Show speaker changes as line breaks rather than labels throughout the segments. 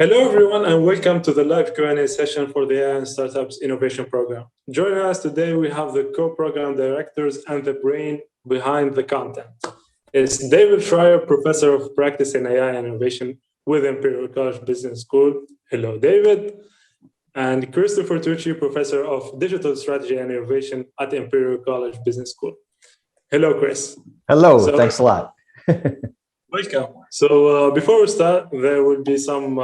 Hello, everyone, and welcome to the live Q&A session for the AI and Startups Innovation Program. Joining us today, we have the co-program directors and the brain behind the content. It's David Schreier, Professor of Practice in AI and Innovation with Imperial College Business School. Hello, David. And Christopher Tucci, Professor of Digital Strategy and Innovation at Imperial College Business School. Hello, Chris.
Hello, thanks a lot.
Welcome. So before we start, there will be some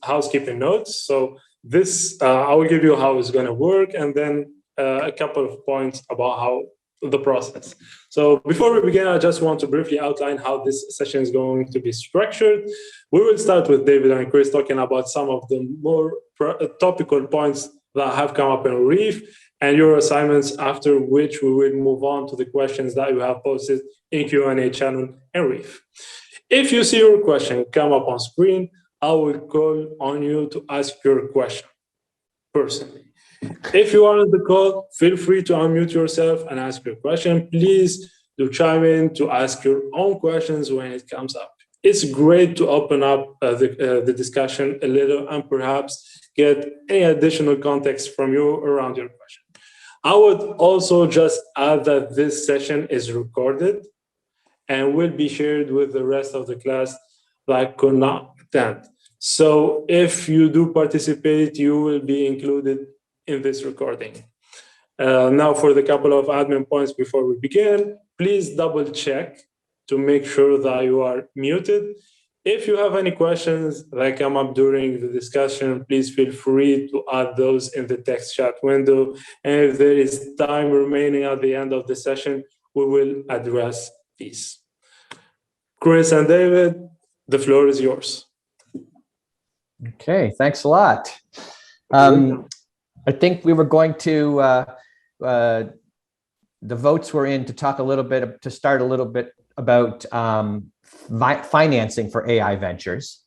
housekeeping notes. So this, I will give you how it's going to work, and then a couple of points about how the process. So before we begin, I just want to briefly outline how this session is going to be structured. We will start with David and Chris talking about some of the more topical points that have come up in Reef and your assignments, after which we will move on to the questions that you have posted in Q&A channel and Reef. If you see your question come up on screen, I will call on you to ask your question personally. If you are on the call, feel free to unmute yourself and ask your question. Please do chime in to ask your own questions when it comes up. It's great to open up the discussion a little and perhaps get any additional context from you around your question. I would also just add that this session is recorded and will be shared with the rest of the class like content. So if you do participate, you will be included in this recording. Now for the couple of admin points before we begin, please double check to make sure that you are muted. If you have any questions that come up during the discussion, please feel free to add those in the text chat window. And if there is time remaining at the end of the session, we will address these. Chris and David, the floor is yours.
Okay, thanks a lot. I think we were going to, the votes were in to talk a little bit, to start a little bit about financing for AI ventures.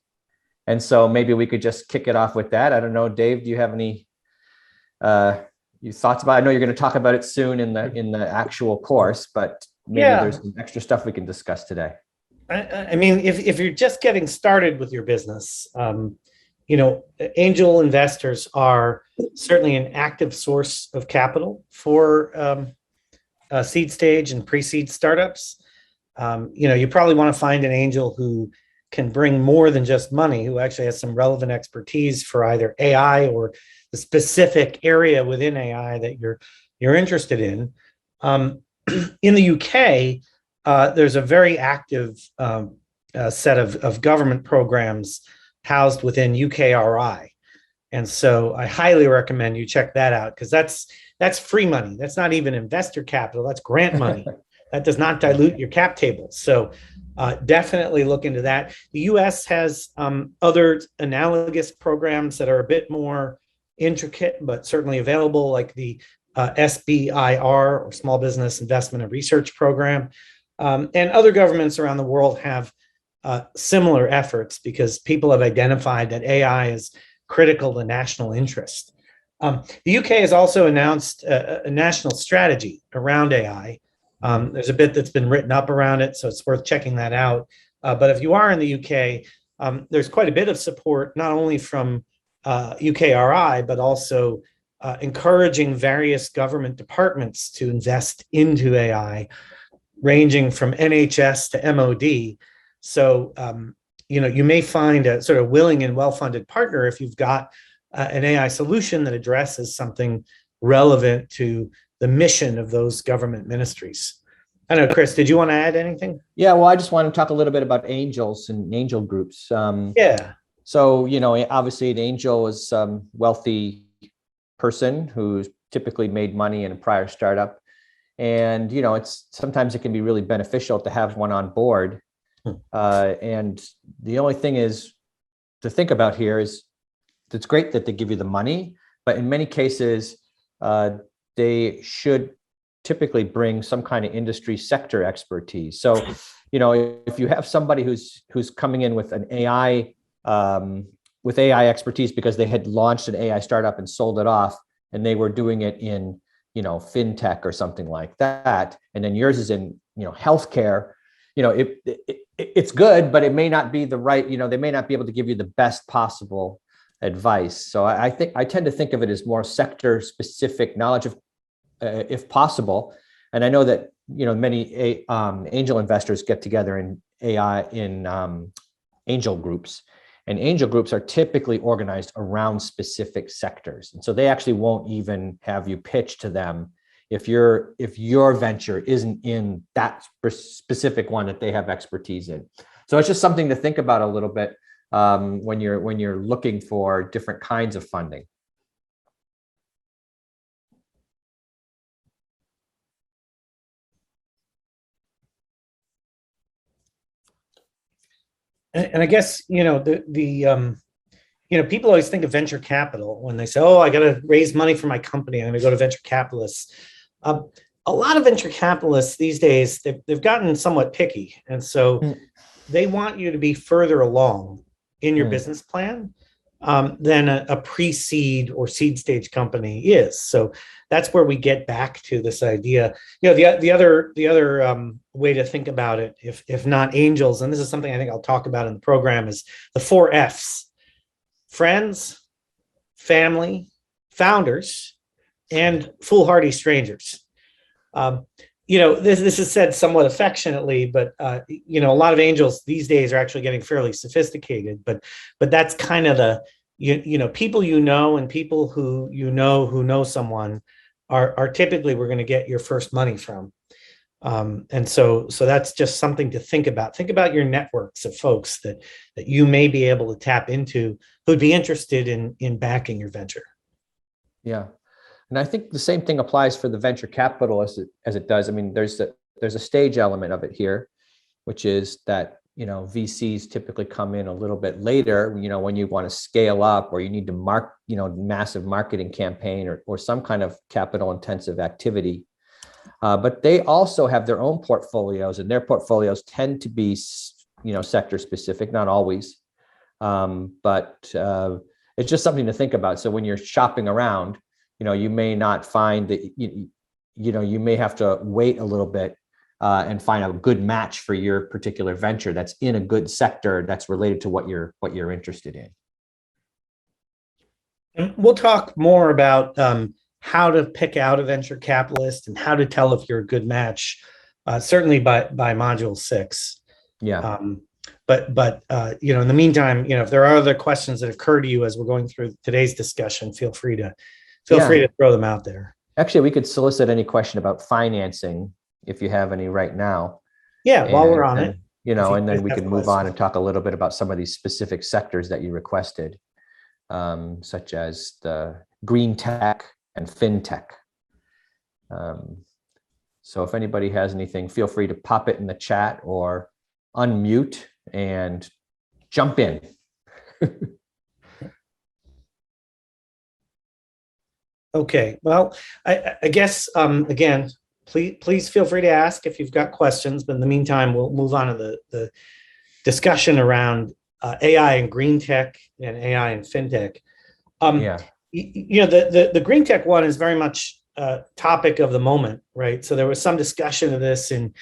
And so maybe we could just kick it off with that. I don't know, Dave, do you have any thoughts about it? I know you're going to talk about it soon in the actual course, but maybe there's some extra stuff we can discuss today.
I mean, if you're just getting started with your business, you know, angel investors are certainly an active source of capital for seed stage and pre-seed startups. You know, you probably want to find an angel who can bring more than just money, who actually has some relevant expertise for either AI or the specific area within AI that you're interested in. In the UK, there's a very active set of government programs housed within UKRI. And so I highly recommend you check that out, because that's free money. That's not even investor capital, that's grant money. That does not dilute your cap table. So definitely look into that. The US has other analogous programs that are a bit more intricate, but certainly available, like the SBIR, or Small Business Investment and Research Program. And other governments around the world have similar efforts, because people have identified that AI is critical to national interest. The UK has also announced a national strategy around AI. There's a bit that's been written up around it, so it's worth checking that out. But if you are in the UK, there's quite a bit of support, not only from UKRI, but also encouraging various government departments to invest into AI, ranging from NHS to MOD. So, you know, you may find a sort of willing and well-funded partner if you've got an AI solution that addresses something relevant to the mission of those government ministries. I don't know, Chris, did you want to add anything?
Yeah, well, I just want to talk a little bit about angels and angel groups. So, you know, obviously an angel is a wealthy person who's typically made money in a prior startup. And, you know, sometimes it can be really beneficial to have one on board. And the only thing is to think about here is it's great that they give you the money, but in many cases, they should typically bring some kind of industry sector expertise. So, you know, if you have somebody who's coming in with an AI, with AI expertise because they had launched an AI startup and sold it off, and they were doing it in, you know, fintech or something like that, and then yours is in, you know, healthcare, it's good, but it may not be the right, they may not be able to give you the best possible advice. So I tend to think of it as more sector specific knowledge of, if possible. And I know that, many angel investors get together in angel groups, and angel groups are typically organized around specific sectors. And so they actually won't even have you pitch to them if your venture isn't in that specific one that they have expertise in. So it's just something to think about a little bit when you're looking for different kinds of funding.
And I guess, people always think of venture capital when they say, oh, I got to raise money for my company, I'm going to go to venture capitalists. A lot of venture capitalists these days, they've gotten somewhat picky. And so they want you to be further along in your business plan than a pre-seed or seed stage company is. So that's where we get back to this idea. The other way to think about it, if not angels, and this is something I think I'll talk about in the program, is the 4 F's: friends, family, founders, and foolhardy strangers. This is said somewhat affectionately, but a lot of angels these days are actually getting fairly sophisticated. But that's kind of the people and people who know someone are typically we're going to get your first money from. And so that's just something to think about. Think about your networks of folks that you may be able to tap into who'd be interested in backing your venture. Yeah.
And I think the same thing applies for the venture capital as it does. I mean, there's a stage element of it here, which is that, VCs typically come in a little bit later, when you want to scale up or you need to massive marketing campaign or some kind of capital intensive activity. But they also have their own portfolios, and their portfolios tend to be, sector specific, not always. But it's just something to think about. So when you're shopping around, you may not find that, you may have to wait a little bit and find a good match for your particular venture that's in a good sector that's related to what you're interested in.
And we'll talk more about how to pick out a venture capitalist and how to tell if you're a good match, certainly by module 6.
Yeah.
But in the meantime, if there are other questions that occur to you as we're going through today's discussion, feel free to throw them out there.
Actually, we could solicit any question about financing if you have any right now.
Yeah, while we're on it.
And then we can move on and talk a little bit about some of these specific sectors that you requested, such as the green tech and fintech. So if anybody has anything, feel free to pop it in the chat or unmute and jump in.
Okay, well, I guess, again, please feel free to ask if you've got questions, but in the meantime, we'll move on to the discussion around AI and green tech and AI and fintech. The green tech one is very much a topic of the moment, right? So there was some discussion of this at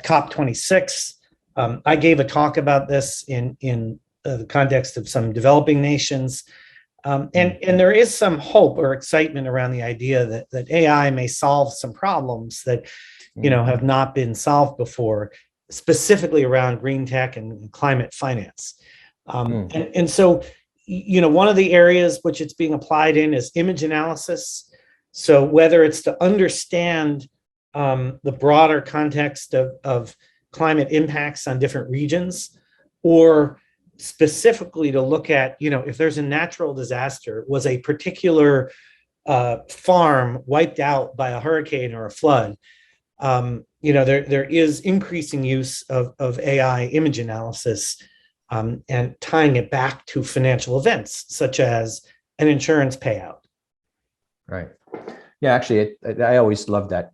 COP26. I gave a talk about this in the context of some developing nations. And there is some hope or excitement around the idea that AI may solve some problems that, have not been solved before, specifically around green tech and climate finance. And so, one of the areas which it's being applied in is image analysis. So whether it's to understand the broader context of climate impacts on different regions, or specifically to look at, if there's a natural disaster, was a particular farm wiped out by a hurricane or a flood, there is increasing use of AI image analysis and tying it back to financial events, such as an insurance payout.
Right. Yeah, actually, I always love that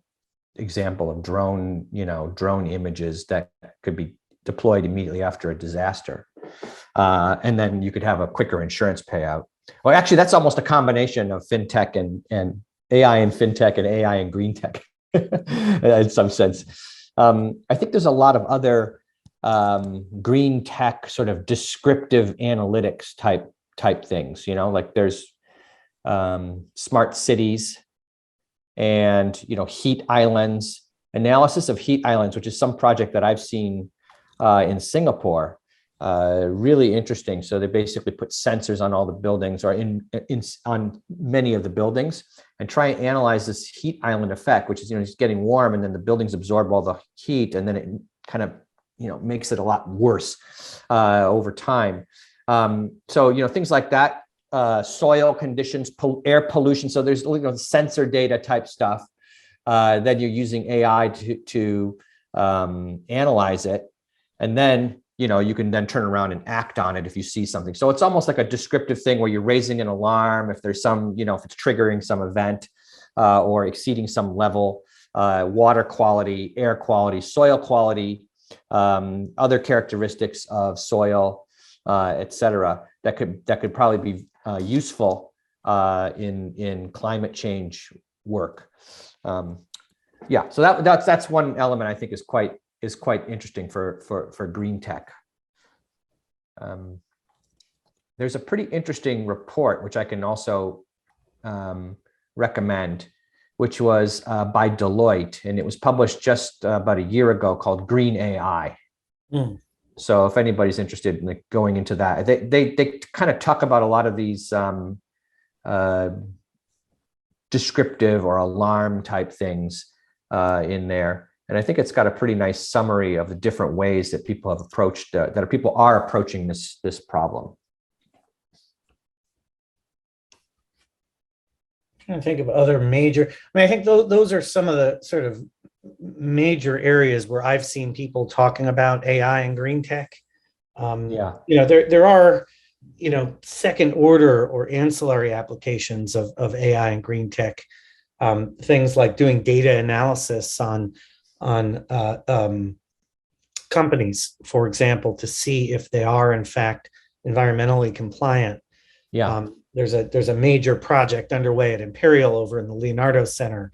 example of drone images that could be deployed immediately after a disaster. And then you could have a quicker insurance payout. Well, actually, that's almost a combination of fintech and AI and fintech and AI and green tech in some sense. I think there's a lot of other green tech sort of descriptive analytics type things, like there's smart cities and, heat islands, analysis of heat islands, which is some project that I've seen in Singapore. Really interesting. So they basically put sensors on all the buildings or on many of the buildings and try and analyze this heat island effect, which is, it's getting warm and then the buildings absorb all the heat and then it kind of, makes it a lot worse over time. So, things like that, soil conditions, air pollution. So there's, sensor data type stuff. Then you're using AI to analyze it. And then, you can then turn around and act on it if you see something. So it's almost like a descriptive thing where you're raising an alarm if there's some, if it's triggering some event or exceeding some level, water quality, air quality, soil quality, other characteristics of soil, et cetera, that could probably be useful in climate change work. Yeah, so that's one element I think is quite interesting for green tech. There's a pretty interesting report which I can also recommend, which was by Deloitte, and it was published just about a year ago, called Green AI. So if anybody's interested in going into that, they kind of talk about a lot of these descriptive or alarm type things in there. And I think it's got a pretty nice summary of the different ways that people have approached, people are approaching this problem.
Trying to think of other major, I think those are some of the sort of major areas where I've seen people talking about AI and green tech. There are, second order or ancillary applications of AI and green tech. Things like doing data analysis on companies, for example, to see if they are in fact environmentally compliant. There's a major project underway at Imperial over in the Leonardo Center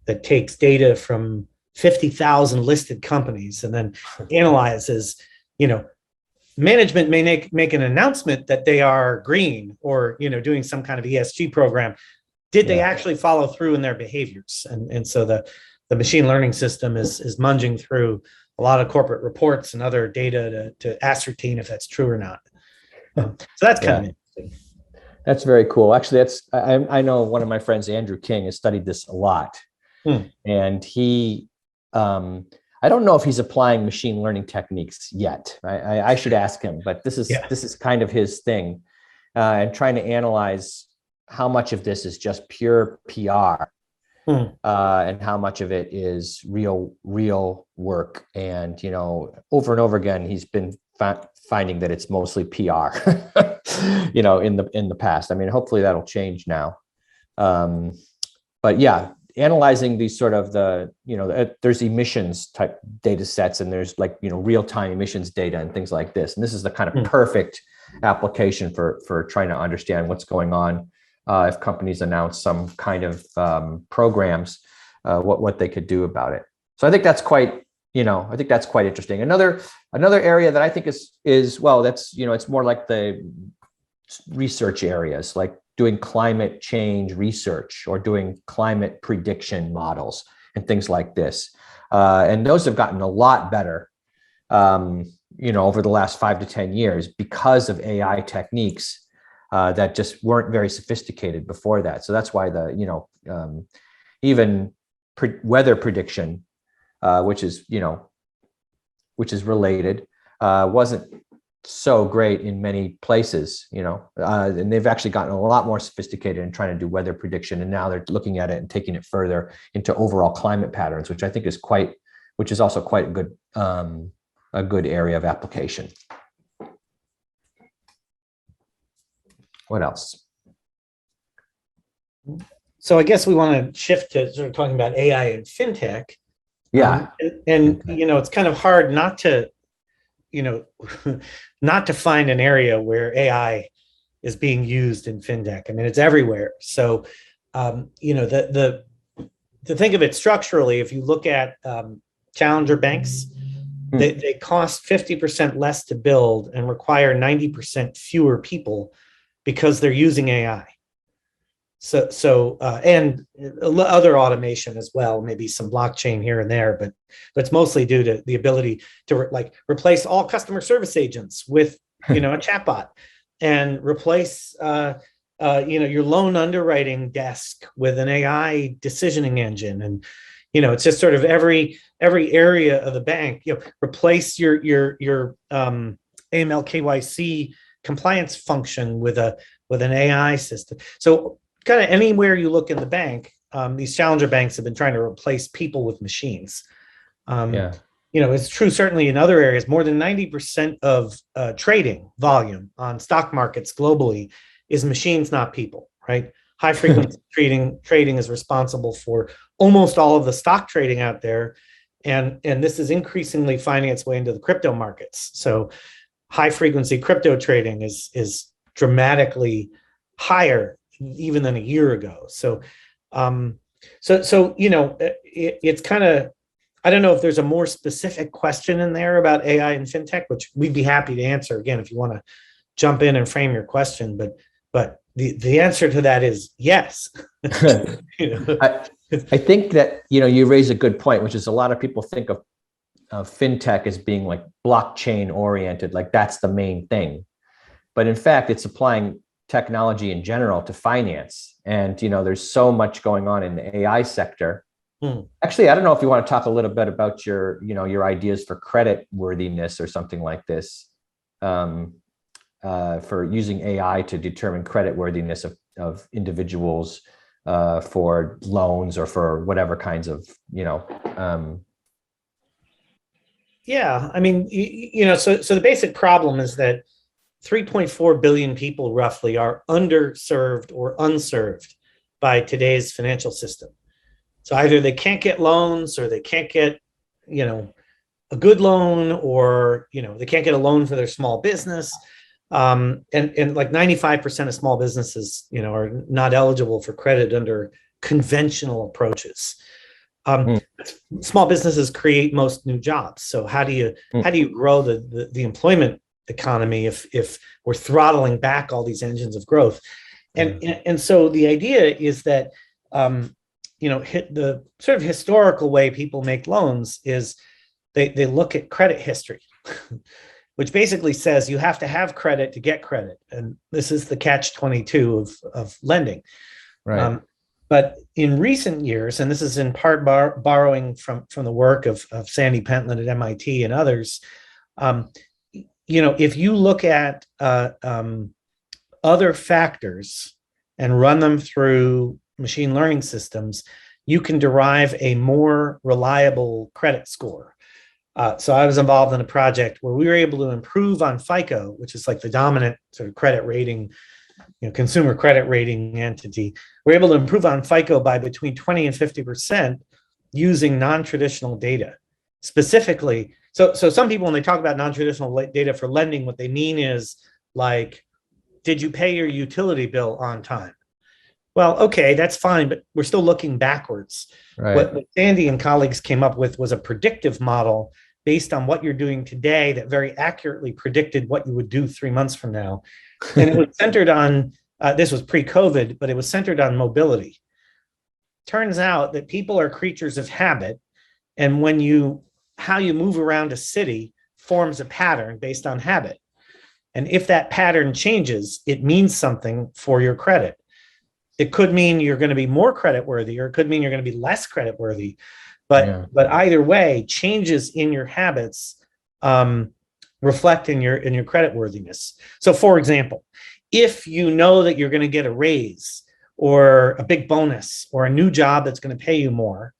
that takes data from 50,000 listed companies and then analyzes, management may make an announcement that they are green or, doing some kind of ESG program. Did they actually follow through in their behaviors? And so the machine learning system is munging through a lot of corporate reports and other data to ascertain if that's true or not. So that's kind of interesting.
That's very cool. Actually, I know one of my friends, Andrew King, has studied this a lot. And he, I don't know if he's applying machine learning techniques yet. I should ask him, but this is kind of his thing, and trying to analyze how much of this is just pure PR and how much of it is real work. And, over and over again, he's been finding that it's mostly PR, in the past. I mean, hopefully that'll change now. But yeah, analyzing these sort of there's emissions type data sets and there's real-time emissions data and things like this. And this is the kind of perfect application for trying to understand what's going on if companies announce some kind of programs, what they could do about it. So I think that's quite interesting. Another area that I think is well, that's, it's more like the research areas, like doing climate change research or doing climate prediction models and things like this. And those have gotten a lot better, over the last 5 to 10 years because of AI techniques that just weren't very sophisticated before that. So that's why even weather prediction, which is related, wasn't so great in many places, and they've actually gotten a lot more sophisticated in trying to do weather prediction. And now they're looking at it and taking it further into overall climate patterns, which I think is also quite a good area of application. What else?
So I guess we want to shift to sort of talking about AI and fintech. And it's kind of hard not to find an area where AI is being used in fintech. I mean, it's everywhere. So, to think of it structurally, if you look at challenger banks, they cost 50% less to build and require 90% fewer people because they're using AI. And other automation as well, maybe some blockchain here and there, but it's mostly due to the ability to replace all customer service agents with, a chatbot, and replace, your loan underwriting desk with an AI decisioning engine. And, it's just sort of every area of the bank, replace your AML KYC compliance function with an AI system. So kind of anywhere you look in the bank, these challenger banks have been trying to replace people with machines. It's true certainly in other areas. More than 90% of trading volume on stock markets globally is machines, not people, right? High frequency trading is responsible for almost all of the stock trading out there. And this is increasingly finding its way into the crypto markets. So high frequency crypto trading is dramatically higher even than a year ago. So it's kind of, I don't know if there's a more specific question in there about AI and fintech, which we'd be happy to answer again if you want to jump in and frame your question. But the answer to that is yes.
I think that, you raise a good point, which is a lot of people think of fintech as being like blockchain oriented, like that's the main thing. But in fact, it's applying technology in general to finance. And, there's so much going on in the AI sector. Actually, I don't know if you want to talk a little bit about your ideas for credit worthiness or something like this, for using AI to determine credit worthiness of individuals for loans or for whatever kinds of,
Yeah, I mean, so the basic problem is that 3.4 billion people roughly are underserved or unserved by today's financial system. So either they can't get loans, or they can't get, a good loan, or, they can't get a loan for their small business. And like 95% of small businesses, are not eligible for credit under conventional approaches. Small businesses create most new jobs. So how do you grow the employment economy if we're throttling back all these engines of growth? And so the idea is that the sort of historical way people make loans is they look at credit history, which basically says you have to have credit to get credit, and this is the catch-22 of lending.
Right.
But in recent years, and this is in part borrowing from the work of Sandy Pentland at MIT and others, if you look at other factors and run them through machine learning systems, you can derive a more reliable credit score. So I was involved in a project where we were able to improve on FICO, which is like the dominant sort of credit rating, consumer credit rating entity. We're able to improve on FICO by between 20 and 50% using non-traditional data. Specifically, so some people, when they talk about non-traditional data for lending, what they mean is like, did you pay your utility bill on time? Well, okay, that's fine, but we're still looking backwards.
Right.
What Sandy and colleagues came up with was a predictive model based on what you're doing today that very accurately predicted what you would do 3 months from now. And it was centered on, this was pre-COVID, but it was centered on mobility. Turns out that people are creatures of habit, and how you move around a city forms a pattern based on habit. And if that pattern changes, it means something for your credit. It could mean you're going to be more creditworthy, or it could mean you're going to be less creditworthy. But either way, changes in your habits reflect in your creditworthiness. So, for example, if you know that you're going to get a raise or a big bonus or a new job that's going to pay you more,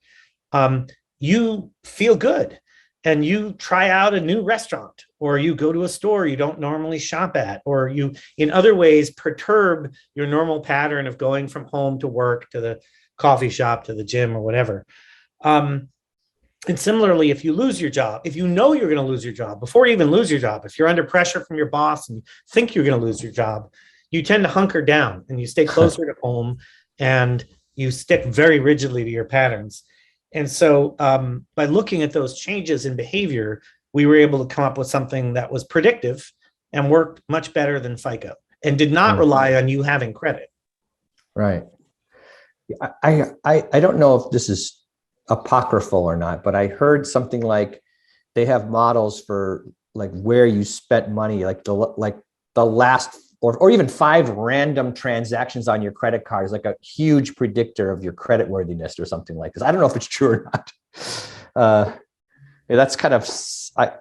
you feel good and you try out a new restaurant, or you go to a store you don't normally shop at, or you in other ways perturb your normal pattern of going from home to work, to the coffee shop, to the gym, or whatever. And similarly, if you lose your job, if you know you're going to lose your job, before you even lose your job, if you're under pressure from your boss and you think you're going to lose your job, you tend to hunker down and you stay closer to home and you stick very rigidly to your patterns. And so by looking at those changes in behavior, we were able to come up with something that was predictive and worked much better than FICO and did not rely on you having credit.
Right. I don't know if this is apocryphal or not, but I heard something like they have models for like where you spent money, like the last or even 5 random transactions on your credit card is like a huge predictor of your credit worthiness or something like this. I don't know if it's true or not. That's kind of, I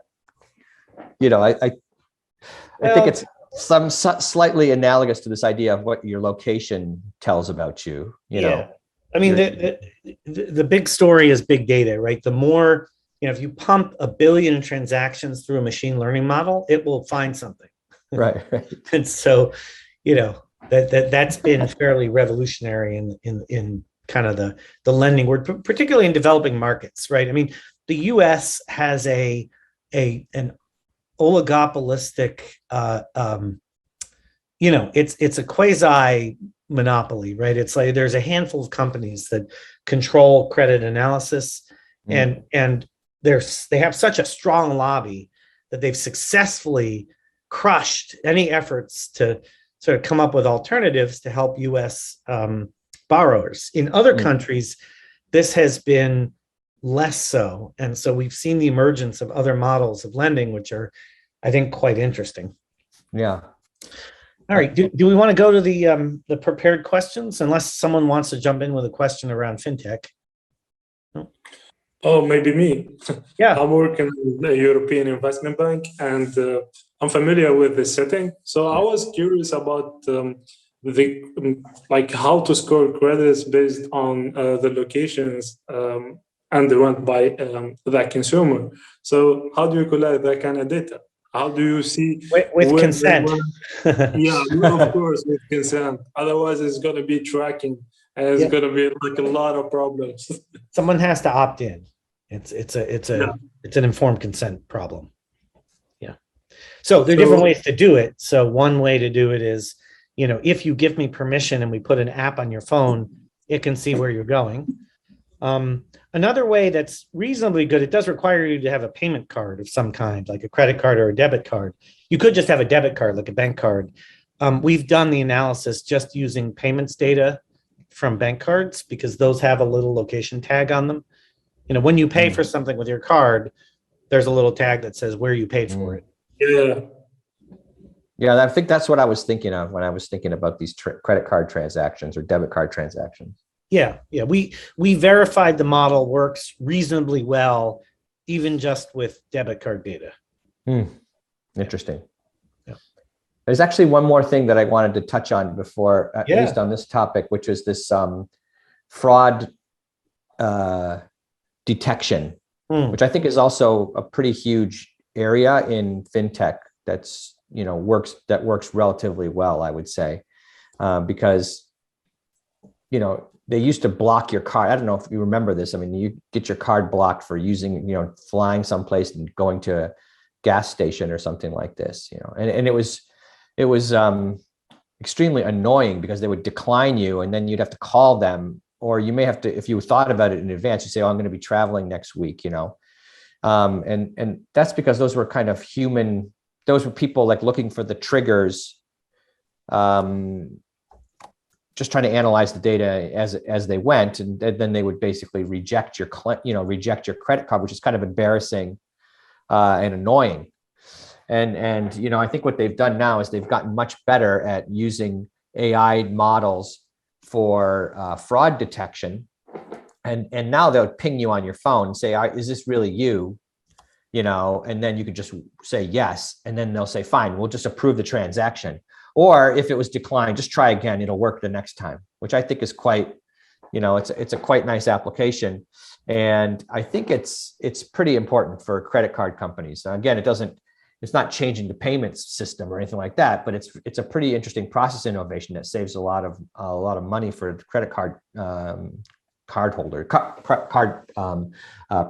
think it's some slightly analogous to this idea of what your location tells about you. You know,
I mean, the big story is big data, right? The more, if you pump 1 billion transactions through a machine learning model, it will find something.
Right.
And so, that's been fairly revolutionary in kind of the lending world, particularly in developing markets, right? I mean, the U.S. has an oligopolistic, it's a quasi monopoly, right? It's like there's a handful of companies that control credit analysis, and they have such a strong lobby that they've successfully crushed any efforts to sort of come up with alternatives to help U.S. Borrowers. In other countries, this has been less so, and so we've seen the emergence of other models of lending, which are, I think, quite interesting.
Yeah.
All right. Do we want to go to the prepared questions, unless someone wants to jump in with a question around fintech? No?
Oh, maybe me.
Yeah.
I'm working in the European Investment Bank, and I'm familiar with the setting. So I was curious about how to score credits based on the locations and the rent by that consumer. So how do you collect that kind of data? How do you see
with consent?
Yeah, of course, with consent. Otherwise, it's going to be tracking, and it's going to be like a lot of problems.
Someone has to opt in. It's an informed consent problem. Yeah. So there are different ways to do it. So one way to do it is, if you give me permission and we put an app on your phone, it can see where you're going. Another way that's reasonably good, it does require you to have a payment card of some kind, like a credit card or a debit card. You could just have a debit card, like a bank card. We've done the analysis just using payments data from bank cards, because those have a little location tag on them. When you pay for something with your card, there's a little tag that says where you paid for it.
Yeah, I think that's what I was thinking of when I was thinking about these credit card transactions or debit card transactions.
Yeah. We verified the model works reasonably well, even just with debit card data.
Interesting. Yeah. There's actually one more thing that I wanted to touch on before, at least on this topic, which is this fraud detection, which I think is also a pretty huge area in fintech that's works relatively well, I would say, because they used to block your card. I don't know if you remember this. I mean, you get your card blocked for using, flying someplace and going to a gas station or something like this, and it was extremely annoying because they would decline you, and then you'd have to call them, or you may have to, if you thought about it in advance, you say, "Oh, I'm going to be traveling next week," and that's because those were kind of human. Those were people like looking for the triggers, just trying to analyze the data as they went, and then they would basically reject your credit card, which is kind of embarrassing and annoying. And I think what they've done now is they've gotten much better at using AI models for fraud detection, and now they'll ping you on your phone and say, "Is this really you?" And then you can just say yes, and then they'll say, "Fine, we'll just approve the transaction." Or if it was declined, just try again. It'll work the next time, which I think is quite, it's a quite nice application. And I think it's pretty important for credit card companies. Now, again, it's not changing the payments system or anything like that, but it's a pretty interesting process innovation that saves a lot of money for the credit card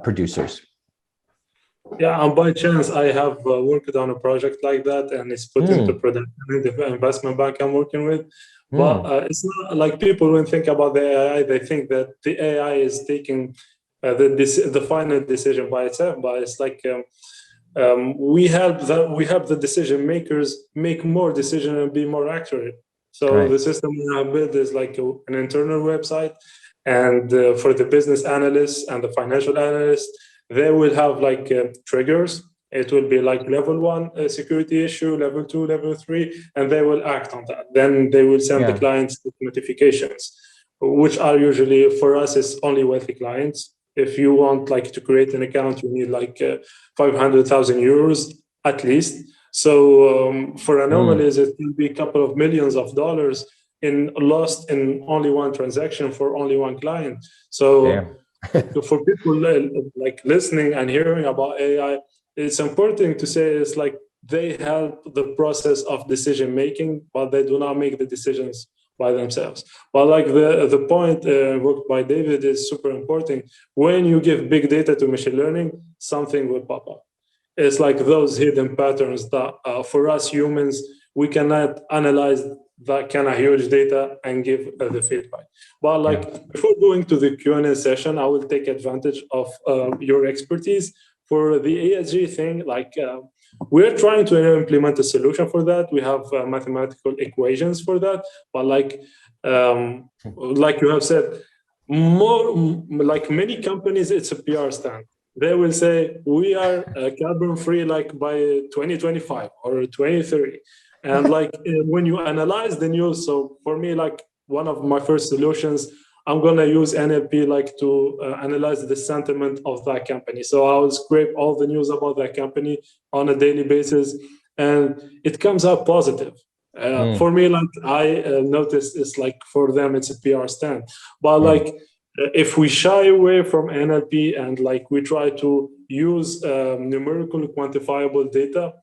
producers.
Yeah, and by chance, I have worked on a project like that, and it's put into production in the investment bank I'm working with. But it's not like people, when think about the AI, they think that the AI is taking the final decision by itself, but it's like we help the decision makers make more decision and be more accurate. So
Right.
the system we have built is like an internal website, and for the business analysts and the financial analysts, they will have like triggers. It will be like level 1 security issue, level 2, level 3, and they will act on that. Then they will send the clients notifications, which are usually for us is only wealthy clients. If you want like to create an account, you need like 500,000 euros at least. So for anomalies, it will be a couple of millions of dollars lost in only one transaction for only one client. So for people like listening and hearing about AI, it's important to say it's like they help the process of decision making, but they do not make the decisions by themselves. But like the point worked by David is super important. When you give big data to machine learning, something will pop up. It's like those hidden patterns that for us humans, we cannot analyze that kind of huge data and give the feedback. But like before going to the Q&A session, I will take advantage of your expertise for the ESG thing. Like we're trying to implement a solution for that. We have mathematical equations for that. But like you have said, more like many companies, it's a PR stunt. They will say we are carbon free like by 2025 or 2030. And like when you analyze the news, so for me, like one of my first solutions, I'm going to use NLP like to analyze the sentiment of that company. So I will scrape all the news about that company on a daily basis, and it comes out positive. For me, like I noticed, it's like for them, it's a PR stand. But like if we shy away from NLP and like we try to use numerical quantifiable data,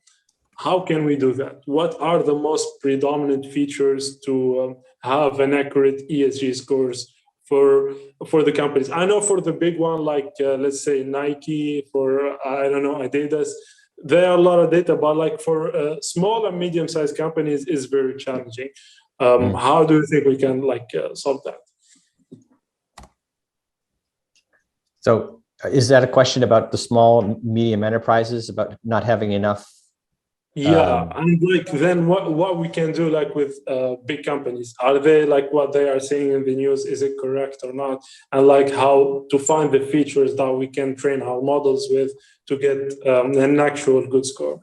how can we do that? What are the most predominant features to have an accurate ESG scores for the companies? I know for the big one, like let's say Nike, for I don't know, Adidas, there are a lot of data, but like for small and medium-sized companies is very challenging. How do you think we can like solve that?
So is that a question about the small, medium enterprises, about not having enough?
And like then what we can do like with big companies? Are they like what they are saying in the news? Is it correct or not? And like how to find the features that we can train our models with to get an actual good score?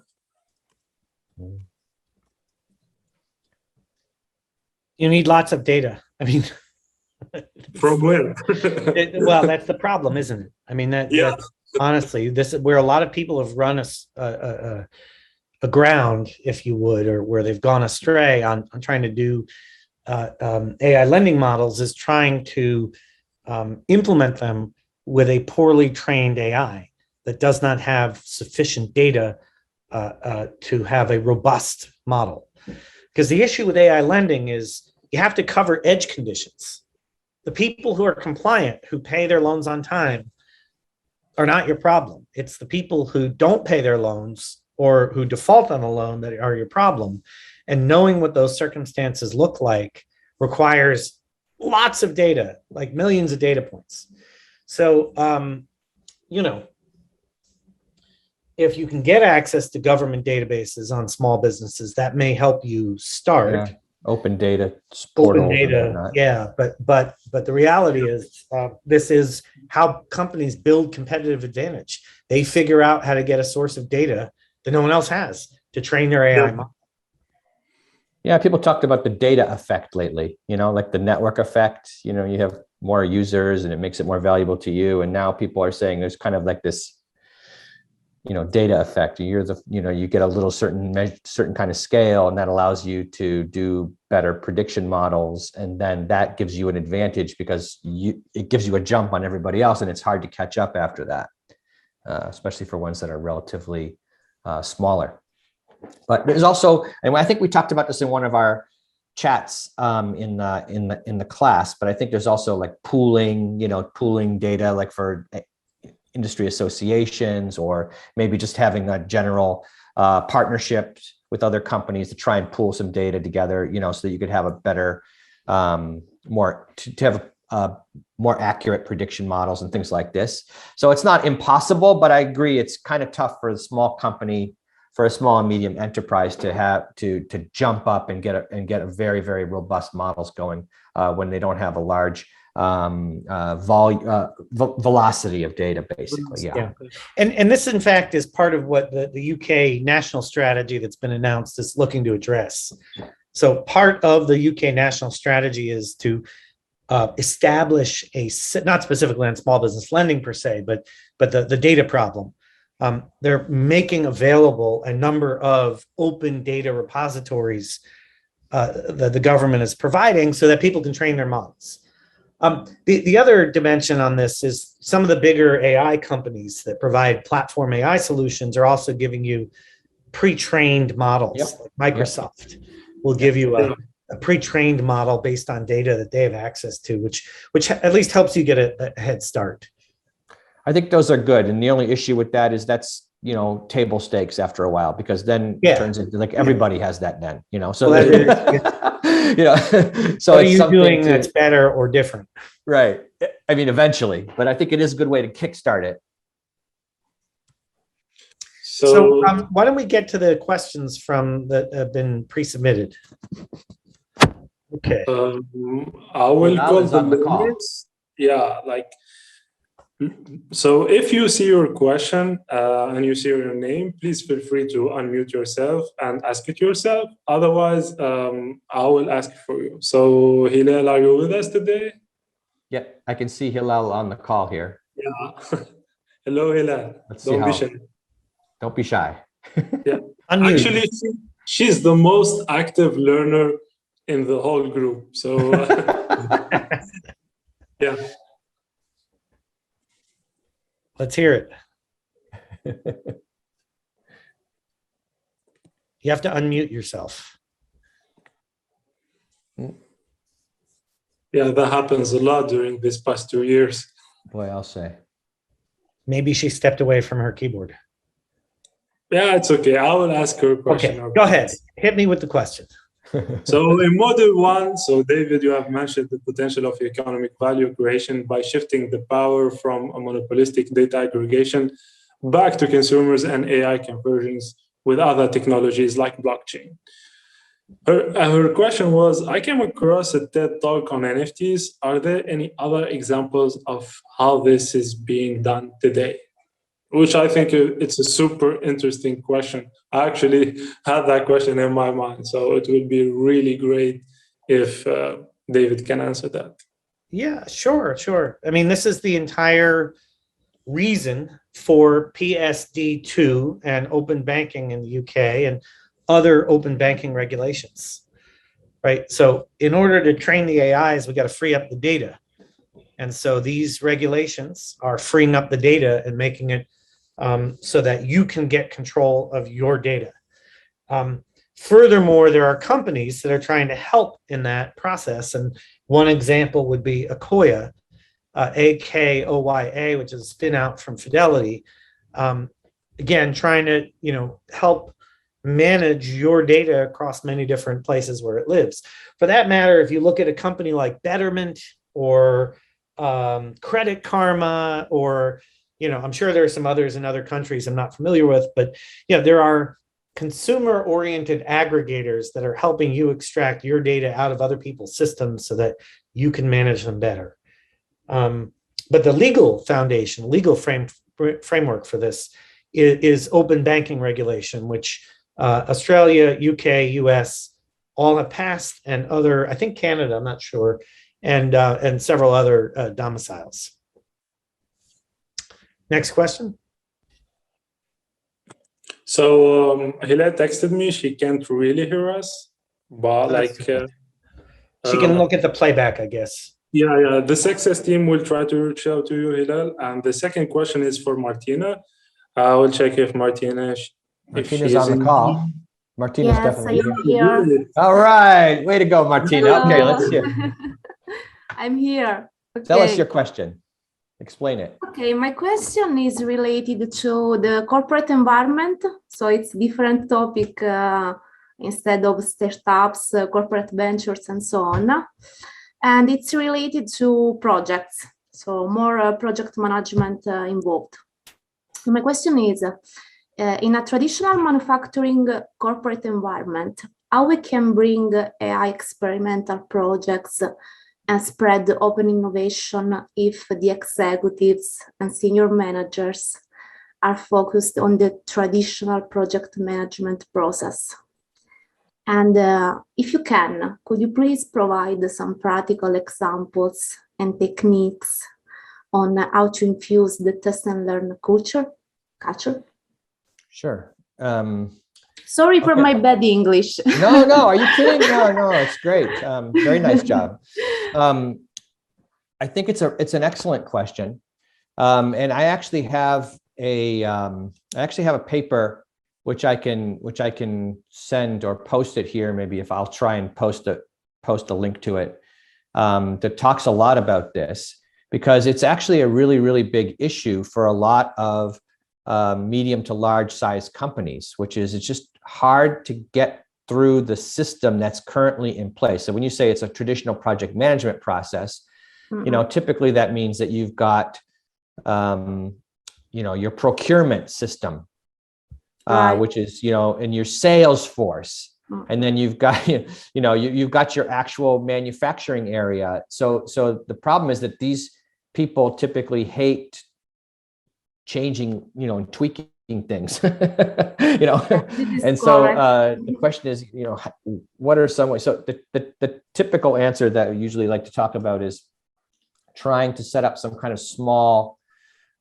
You need lots of data. I mean,
from where?
Well, that's the problem, isn't it? I mean, that's honestly, this is where a lot of people have run aground, if you would, or where they've gone astray on trying to do AI lending models, is trying to implement them with a poorly trained AI that does not have sufficient data to have a robust model. Because the issue with AI lending is you have to cover edge conditions. The people who are compliant, who pay their loans on time, are not your problem. It's the people who don't pay their loans or who default on a loan that are your problem. And knowing what those circumstances look like requires lots of data, like millions of data points. So, you know, if you can get access to government databases on small businesses, that may help you start.
Open data portals.
Open data, but the reality is this is how companies build competitive advantage. They figure out how to get a source of data that no one else has to train their AI model.
Yeah, people talked about the data effect lately, you know, like the network effect. You know, you have more users and it makes it more valuable to you. And now people are saying there's kind of like this, you know, data effect. You get a little certain kind of scale, and that allows you to do better prediction models. And then that gives you an advantage because it gives you a jump on everybody else, and it's hard to catch up after that, especially for ones that are relatively smaller. But there's also, and I think we talked about this in one of our chats in the class, but I think there's also like pooling data, like for industry associations, or maybe just having a general partnership with other companies to try and pool some data together, you know, so that you could have a better, to have more accurate prediction models and things like this. So it's not impossible, but I agree it's kind of tough for a small company, for a small and medium enterprise to have to jump up and get a very, very robust models going when they don't have a large velocity of data, basically. Yeah.
And this, in fact, is part of what the UK national strategy that's been announced is looking to address. So part of the UK national strategy is to establish not specifically on small business lending per se, but the data problem. They're making available a number of open data repositories that the government is providing so that people can train their models. The other dimension on this is some of the bigger AI companies that provide platform AI solutions are also giving you pre-trained models.
Yep.
Like Microsoft will give you a pre-trained model based on data that they have access to, which at least helps you get a head start.
I think those are good. And the only issue with that is that's, table stakes after a while, because then it turns into like everybody has that then, so,
well,
so
what are you doing that's better or different?
Right. I mean, eventually, but I think it is a good way to kickstart it.
So why don't we get to the questions that have been pre-submitted? Okay.
I will call the call. Yeah, so if you see your question and you see your name, please feel free to unmute yourself and ask it yourself. Otherwise, I will ask for you. So Hilal, are you with us today?
Yep, I can see Hilal on the call here.
Yeah. Hello, Hilal.
Don't be shy.
Yeah. Actually, she's the most active learner in the whole group. So yeah.
Let's hear it. You have to unmute yourself.
Yeah, that happens a lot during these past 2 years.
Boy, I'll say.
Maybe she stepped away from her keyboard.
Yeah, it's okay. I will ask her a question.
Okay, go ahead. Hit me with the question.
So in model 1, so David, you have mentioned the potential of economic value creation by shifting the power from a monopolistic data aggregation back to consumers and AI convergence with other technologies like blockchain. Her question was, I came across a TED talk on NFTs. Are there any other examples of how this is being done today? Which I think it's a super interesting question. I actually had that question in my mind. So it would be really great if David can answer that.
Yeah, sure. I mean, this is the entire reason for PSD2 and open banking in the UK and other open banking regulations, right? So in order to train the AIs, we got to free up the data. And so these regulations are freeing up the data and making it so that you can get control of your data. Furthermore, there are companies that are trying to help in that process. And one example would be Akoya, Akoya, which is a spin out from Fidelity. Again, trying to help manage your data across many different places where it lives. For that matter, if you look at a company like Betterment or Credit Karma, or I'm sure there are some others in other countries I'm not familiar with, but there are consumer-oriented aggregators that are helping you extract your data out of other people's systems so that you can manage them better. But the legal foundation, legal framework for this is open banking regulation, which Australia, UK, US all have passed, and other, I think Canada, I'm not sure, and several other domiciles. Next question.
So Hilal texted me. She can't really hear us, but
she can look at the playback, I guess.
Yeah. The success team will try to reach out to you, Hilal. And the second question is for Martina. I will check if Martina's
on the call. Martina's definitely
here.
All right, way to go, Martina.
Hello.
Okay, let's hear.
I'm here. Okay.
Tell us your question. Explain it.
Okay, my question is related to the corporate environment. So it's a different topic instead of startups, corporate ventures, and so on. and it's related to projects, so more project management involved. So my question is, in a traditional manufacturing corporate environment, how we can bring AI experimental projects and spread open innovation if the executives and senior managers are focused on the traditional project management process? And if you can, could you please provide some practical examples and techniques on how to infuse the test and learn culture?
Sure.
Sorry for my bad English.
No, are you kidding? No, it's great. Very nice job. I think it's an excellent question. And I actually have a paper which I can send or post it here. Maybe if I'll try and post a link to it, that talks a lot about this, because it's actually a really, really big issue for a lot of medium to large size companies, which is it's just hard to get through the system that's currently in place. So when you say it's a traditional project management process, typically that means that you've got, your procurement system, which is, in your sales force. And then you've got, you've got your actual manufacturing area. So the problem is that these people typically hate changing, and tweaking things, and so the question is, what are some ways? So the typical answer that we usually like to talk about is trying to set up some kind of small,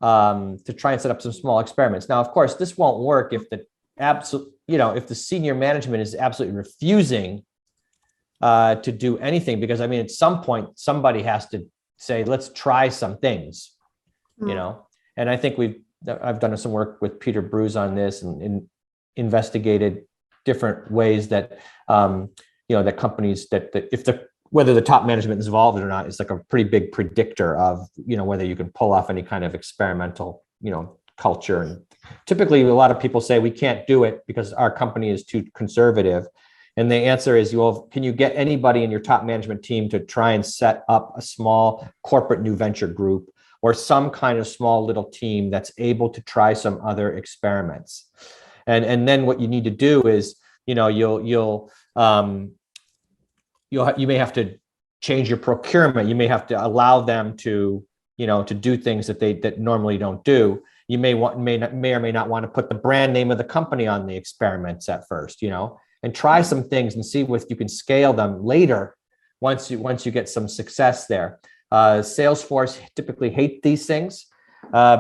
small experiments. Now, of course, this won't work if if the senior management is absolutely refusing to do anything, because at some point somebody has to say, let's try some things, and I think I've done some work with Peter Bruce on this and investigated different ways that, that companies whether the top management is involved or not, is like a pretty big predictor of, whether you can pull off any kind of experimental, culture. And typically a lot of people say we can't do it because our company is too conservative. And the answer is, well, can you get anybody in your top management team to try and set up a small corporate new venture group or some kind of small little team that's able to try some other experiments? And then what you need to do is, you may have to change your procurement. You may have to allow them to, to do things that normally don't do. You may or may not want to put the brand name of the company on the experiments at first, and try some things and see if you can scale them later once you get some success there. Salesforce typically hate these things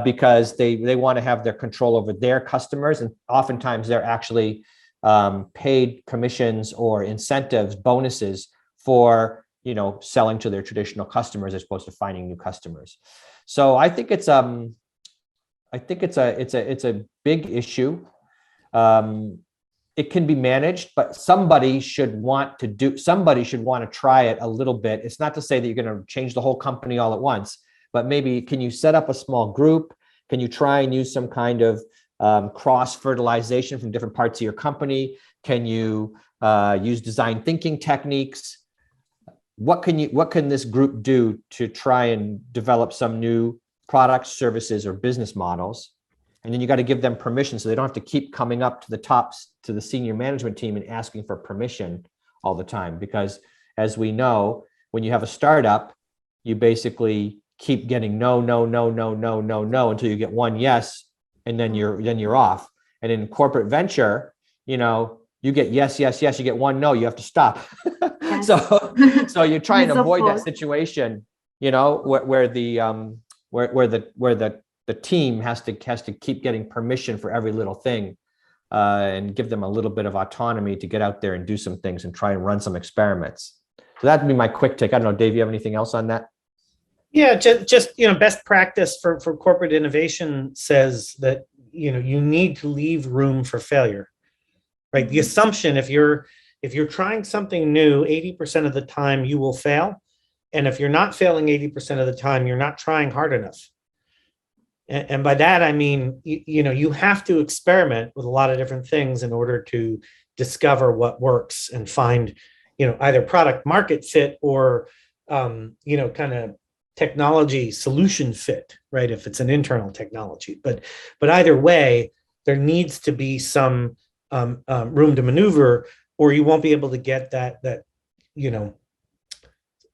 because they want to have their control over their customers, and oftentimes they're actually paid commissions or incentives, bonuses for selling to their traditional customers as opposed to finding new customers. So I think it's a big issue. It can be managed, but somebody should want to try it a little bit. It's not to say that you're going to change the whole company all at once, but maybe can you set up a small group? Can you try and use some kind of cross-fertilization from different parts of your company? Can you use design thinking techniques? What can this group do to try and develop some new products, services, or business models? And then you got to give them permission, so they don't have to keep coming up to the senior management team and asking for permission all the time. Because as we know, when you have a startup, you basically keep getting no until you get one yes, and then you're off. And in corporate venture, you get yes, you get one no, you have to stop. Yes. So you try and avoid that situation, where the team has to keep getting permission for every little thing, and give them a little bit of autonomy to get out there and do some things and try and run some experiments. So that'd be my quick take. I don't know, Dave, you have anything else on that?
Yeah, just best practice for corporate innovation says that you need to leave room for failure, right? The assumption, if you're trying something new, 80% of the time you will fail, and if you're not failing 80% of the time, you're not trying hard enough. And by that I mean, you have to experiment with a lot of different things in order to discover what works and find, either product market fit or kind of technology solution fit, right? If it's an internal technology, but either way, there needs to be some room to maneuver, or you won't be able to get that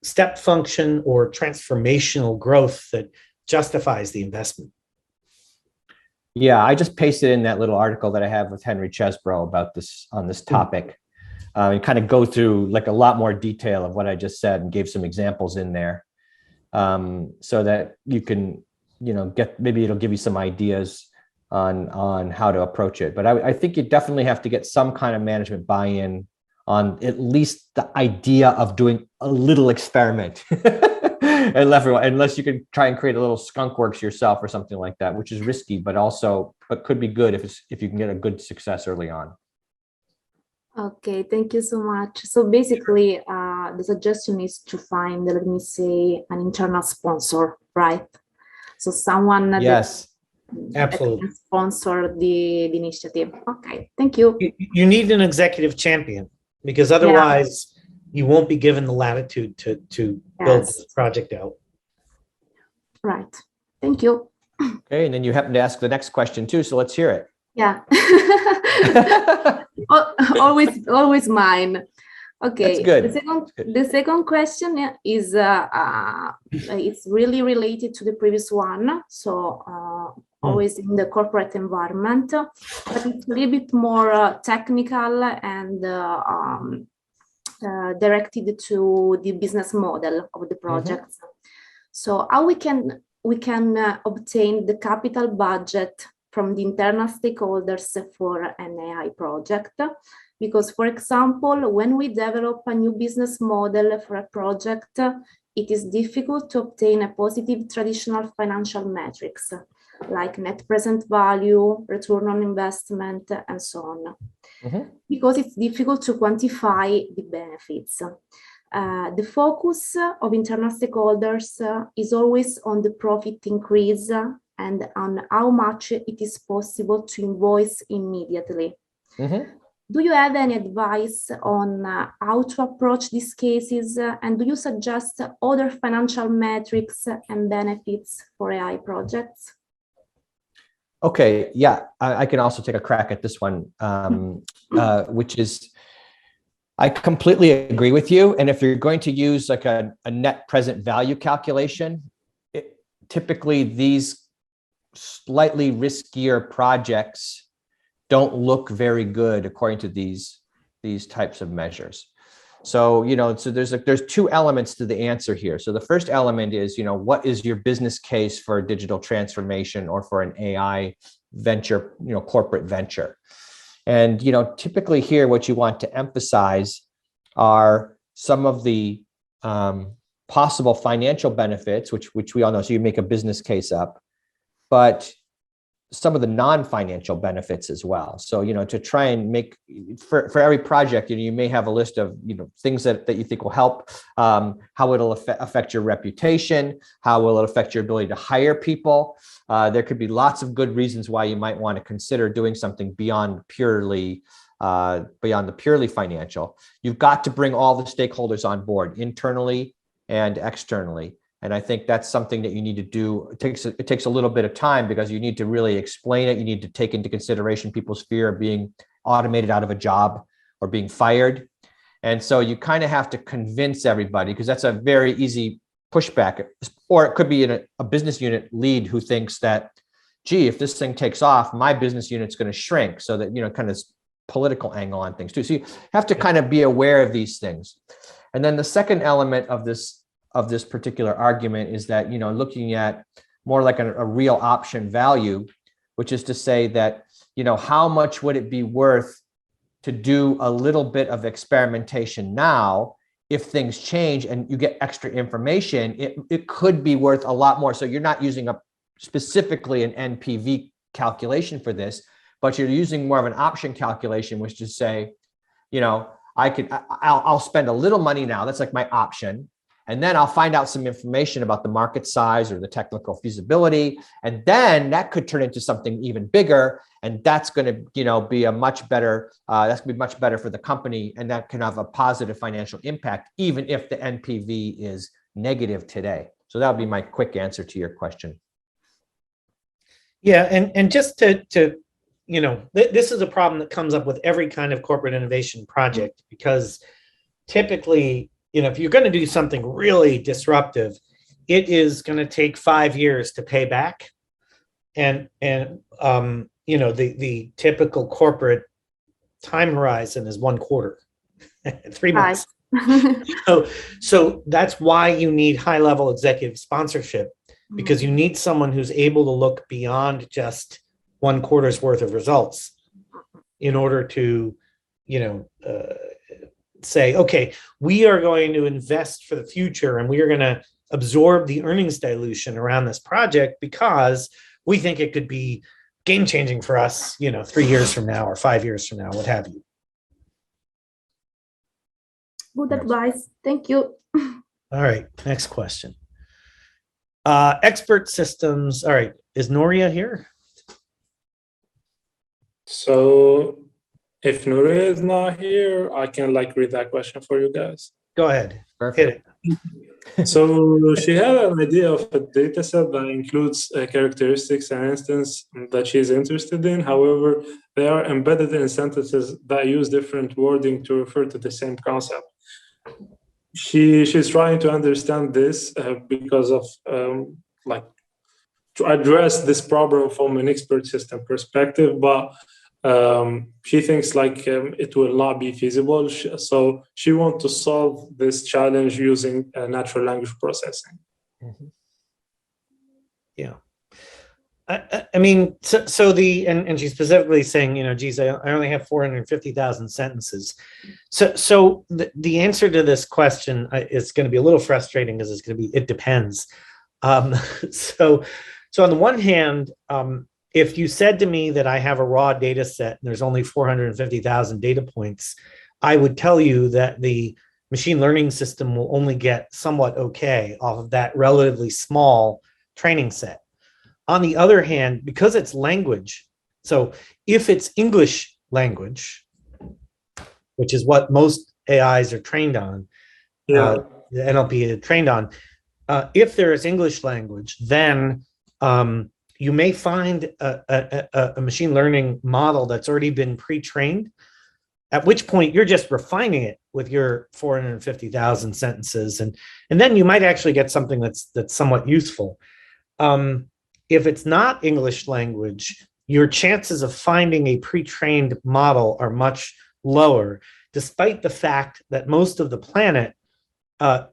step function or transformational growth that justifies the investment.
Yeah, I just pasted in that little article that I have with Henry Chesbrough about this on this topic. And kind of go through like a lot more detail of what I just said and gave some examples in there, so that you can, maybe it'll give you some ideas on how to approach it. But I think you definitely have to get some kind of management buy-in on at least the idea of doing a little experiment. Unless you can try and create a little skunk works yourself or something like that, which is risky, but could be good if you can get a good success early on.
Okay, thank you so much. So basically, the suggestion is to find, let me say, an internal sponsor, right? So someone
yes,
absolutely,
that can sponsor the initiative. Okay, thank you.
You need an executive champion, because otherwise you won't be given the latitude to build this project out.
Right. Thank you.
Okay, and then you happen to ask the next question too, so let's hear it.
Yeah. always mine. Okay.
That's good.
The second question is it's really related to the previous one. So always in the corporate environment, but it's a little bit more technical and directed to the business model of the projects. So how we can obtain the capital budget from the internal stakeholders for an AI project. Because, for example, when we develop a new business model for a project, it is difficult to obtain a positive traditional financial metrics, like net present value, return on investment, and so on. Because it's difficult to quantify the benefits. The focus of internal stakeholders is always on the profit increase and on how much it is possible to invoice immediately. Do you have any advice on how to approach these cases? And do you suggest other financial metrics and benefits for AI projects?
Okay, yeah, I can also take a crack at this one, which is, I completely agree with you. And if you're going to use like a net present value calculation, typically these slightly riskier projects don't look very good according to these types of measures. So, so there's two elements to the answer here. So the first element is, what is your business case for a digital transformation or for an AI venture, corporate venture? And, typically here, what you want to emphasize are some of the possible financial benefits, which we all know. So you make a business case up, but some of the non-financial benefits as well. So, to try and make for every project, you may have a list of, things that you think will help, how it'll affect your reputation, how will it affect your ability to hire people. There could be lots of good reasons why you might want to consider doing something beyond the purely financial. You've got to bring all the stakeholders on board, internally and externally. And I think that's something that you need to do. It takes a little bit of time because you need to really explain it. You need to take into consideration people's fear of being automated out of a job or being fired. And so you kind of have to convince everybody, because that's a very easy pushback. Or it could be in a business unit lead who thinks that, gee, if this thing takes off, my business unit's going to shrink. So that, kind of political angle on things too. So you have to kind of be aware of these things. And then the second element of this particular argument is that, looking at more like a real option value, which is to say that, how much would it be worth to do a little bit of experimentation now? If things change and you get extra information, it could be worth a lot more. So you're not using specifically an NPV calculation for this, but you're using more of an option calculation, which is to say, I'll spend a little money now. That's like my option. And then I'll find out some information about the market size or the technical feasibility. And then that could turn into something even bigger. And that's going to, be a much better, that's going to be much better for the company. And that can have a positive financial impact, even if the NPV is negative today. So that would be my quick answer to your question.
Yeah, and just to this is a problem that comes up with every kind of corporate innovation project, because typically, if you're going to do something really disruptive, it is going to take 5 years to pay back. And the typical corporate time horizon is 1 quarter, 3 months. So that's why you need high-level executive sponsorship, because you need someone who's able to look beyond just 1 quarter's worth of results in order to, say, okay, we are going to invest for the future, and we are going to absorb the earnings dilution around this project because we think it could be game-changing for us, 3 years from now or 5 years from now, what have you.
Good advice. Thank you.
All right, next question. Expert systems. All right, is Nuria here?
So if Nuria is not here, I can read that question for you guys.
Go ahead.
Perfect.
Hit it.
So she had an idea of a data set that includes characteristics and instance that she's interested in. However, they are embedded in sentences that use different wording to refer to the same concept. She's trying to understand this because of to address this problem from an expert system perspective, but she thinks it will not be feasible. So she wants to solve this challenge using natural language processing.
Mm-hmm. Yeah. I mean, so and she's specifically saying, geez, I only have 450,000 sentences. So the answer to this question is going to be a little frustrating, because it's going to be, it depends. So on the one hand, if you said to me that I have a raw data set and there's only 450,000 data points, I would tell you that the machine learning system will only get somewhat okay off of that relatively small training set. On the other hand, because it's language, so if it's English language, which is what most AIs are trained on, the NLP is trained on, if there is English language, then you may find a machine learning model that's already been pre-trained, at which point you're just refining it with your 450,000 sentences. And then you might actually get something that's somewhat useful. If it's not English language, your chances of finding a pre-trained model are much lower, despite the fact that most of the planet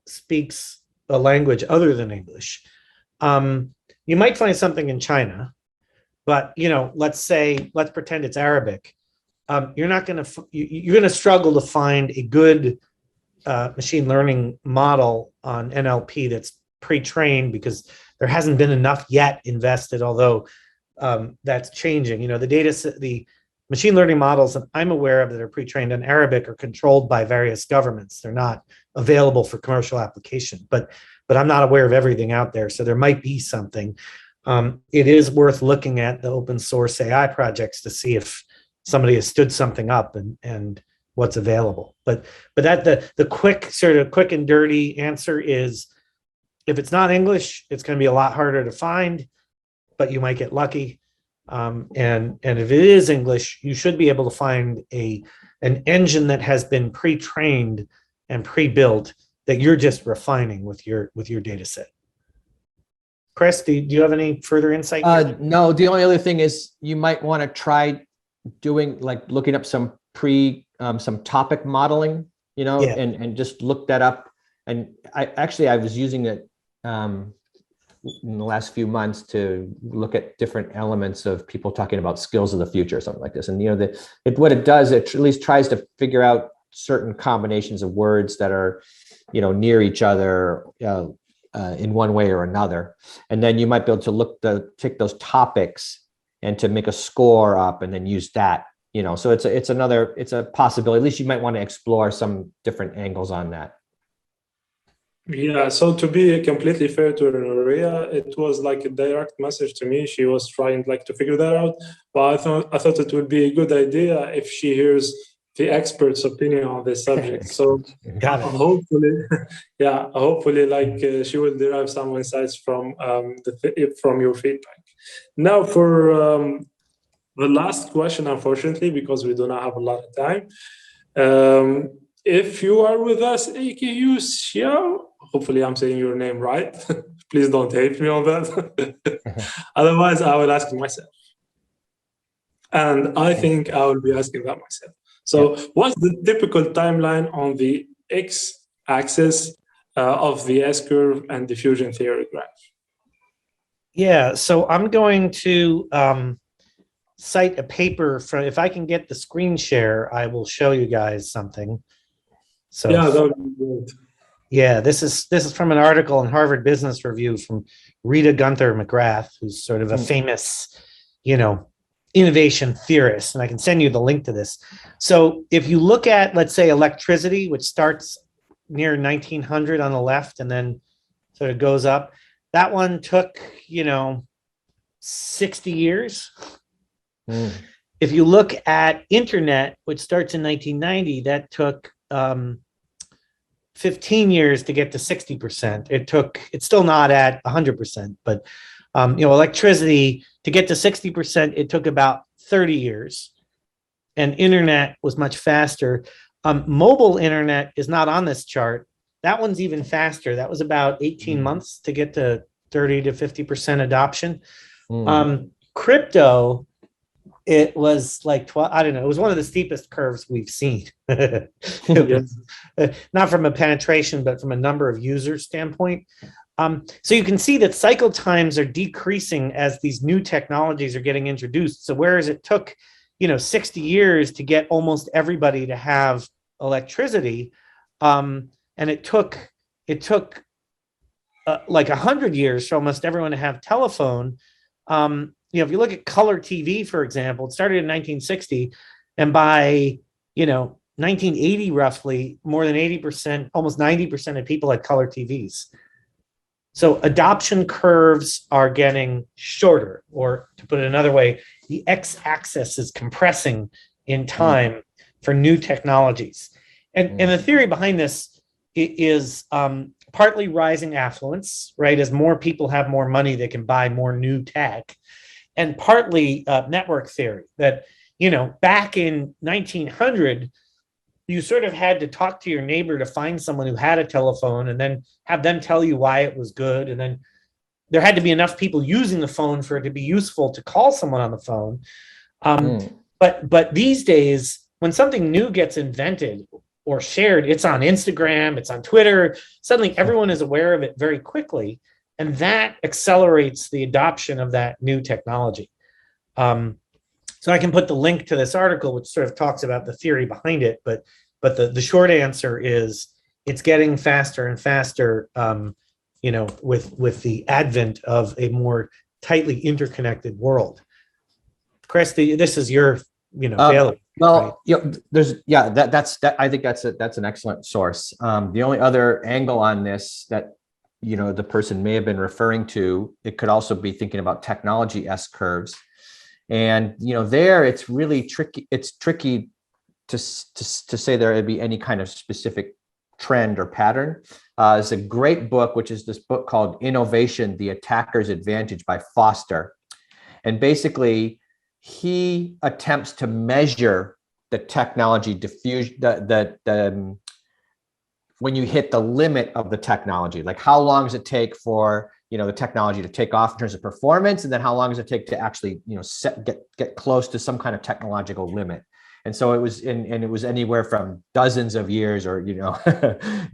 speaks a language other than English. You might find something in China, but let's pretend it's Arabic. You're going to struggle to find a good machine learning model on NLP that's pre-trained, because there hasn't been enough yet invested, although that's changing. The machine learning models that I'm aware of that are pre-trained in Arabic are controlled by various governments. They're not available for commercial application, but I'm not aware of everything out there. So there might be something. It is worth looking at the open source AI projects to see if somebody has stood something up and what's available. But that the quick and dirty answer is, if it's not English, it's going to be a lot harder to find, but you might get lucky. And if it is English, you should be able to find an engine that has been pre-trained and pre-built that you're just refining with your data set. Chris, do you have any further insight?
No, the only other thing is you might want to try doing looking up some topic modeling, and just look that up. And I was using it in the last few months to look at different elements of people talking about skills of the future or something like this. And what it does, it at least tries to figure out certain combinations of words that are near each other in one way or another. And then you might be able to take those topics and to make a score up and then use that, so it's a possibility. At least you might want to explore some different angles on that.
Yeah, so to be completely fair to Nuria, it was like a direct message to me. She was trying to figure that out, but I thought it would be a good idea if she hears the expert's opinion on this subject. So
Got it.
hopefully, yeah, hopefully, like she will derive some insights from from your feedback. Now, for the last question, unfortunately, because we do not have a lot of time. If you are with us, AKU Xiao, hopefully I'm saying your name right. Please don't hate me on that. Otherwise, I will ask myself. And I think I will be asking that myself. So what's the typical timeline on the x-axis of the S-curve and diffusion theory graph?
Yeah, so I'm going to cite a paper from, if I can get the screen share, I will show you guys something. So
yeah, that would be good.
Yeah, this is from an article in Harvard Business Review from Rita Gunther McGrath, who's sort of a famous, innovation theorist. And I can send you the link to this. So if you look at, let's say, electricity, which starts near 1900 on the left and then sort of goes up, that one took, 60 years. If you look at internet, which starts in 1990, that took 15 years to get to 60%. It's still not at 100%, but electricity to get to 60%, it took about 30 years. And internet was much faster. Mobile internet is not on this chart. That one's even faster. That was about 18 months to get to 30 to 50% adoption. Crypto, it was like 12, I don't know, it was one of the steepest curves we've seen. Not from a penetration, but from a number of users standpoint. So you can see that cycle times are decreasing as these new technologies are getting introduced. So whereas it took, 60 years to get almost everybody to have electricity, and it took like 100 years for almost everyone to have telephone. If you look at color TV, for example, it started in 1960, and by 1980, roughly, more than 80%, almost 90% of people had color TVs. So adoption curves are getting shorter, or to put it another way, the x-axis is compressing in time for new technologies. And the theory behind this is partly rising affluence, right? As more people have more money, they can buy more new tech. And partly network theory that, back in 1900, you sort of had to talk to your neighbor to find someone who had a telephone and then have them tell you why it was good. And then there had to be enough people using the phone for it to be useful to call someone on the phone. But these days, when something new gets invented or shared, it's on Instagram, it's on Twitter, suddenly everyone is aware of it very quickly. And that accelerates the adoption of that new technology. So I can put the link to this article, which sort of talks about the theory behind it. But the short answer is it's getting faster and faster, with the advent of a more tightly interconnected world. Chris, this is your, bailiwick.
Well, right? I think that's an excellent source. The only other angle on this that the person may have been referring to, it could also be thinking about technology S curves. And, there it's really tricky. It's tricky to say there would be any kind of specific trend or pattern. It's a great book, which is this book called Innovation, The Attacker's Advantage by Foster. And basically he attempts to measure the technology diffusion, when you hit the limit of the technology, like how long does it take for the technology to take off in terms of performance, and then how long does it take to actually get close to some kind of technological limit. And so it was it was anywhere from dozens of years or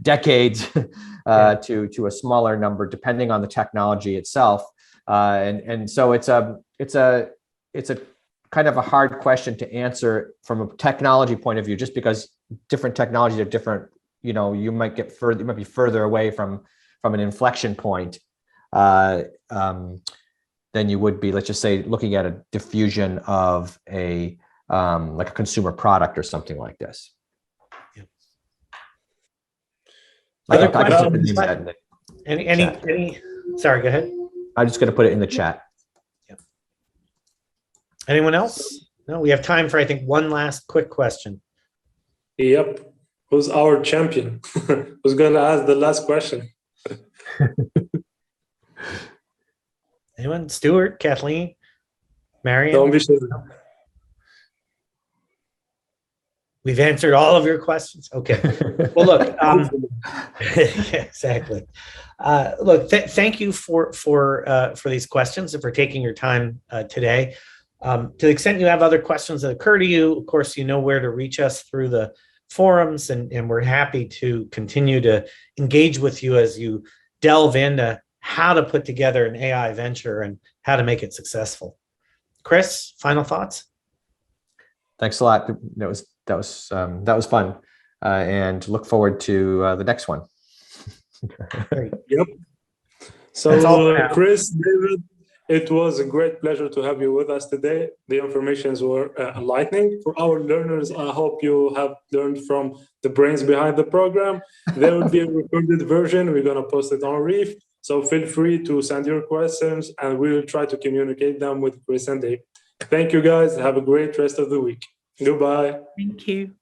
decades to a smaller number depending on the technology itself. And so it's a kind of a hard question to answer from a technology point of view, just because different technologies are different. You might be further away from an inflection point than you would be, let's just say, looking at a diffusion of a like a consumer product or something like this.
Yeah.
Other questions?
Any? Sorry, go ahead.
I'm just going to put it in the chat.
Yeah. Anyone else? No, we have time for, I think, one last quick question.
Yep. Who's our champion? Who's going to ask the last question?
Anyone? Stuart, Kathleen, Marion?
Don't be shy.
We've answered all of your questions. Okay. Well, look. Yeah, exactly. Look, thank you for these questions and for taking your time today. To the extent you have other questions that occur to you, of course, you know where to reach us through the forums, and we're happy to continue to engage with you as you delve into how to put together an AI venture and how to make it successful. Chris, final thoughts?
Thanks a lot. That was fun, and look forward to the next one.
Yep. So, Chris, David, it was a great pleasure to have you with us today. The informations were enlightening. For our learners, I hope you have learned from the brains behind the program. There will be a recorded version. We're going to post it on Reef. So feel free to send your questions, and we will try to communicate them with Chris and Dave. Thank you, guys. Have a great rest of the week. Goodbye.
Thank you.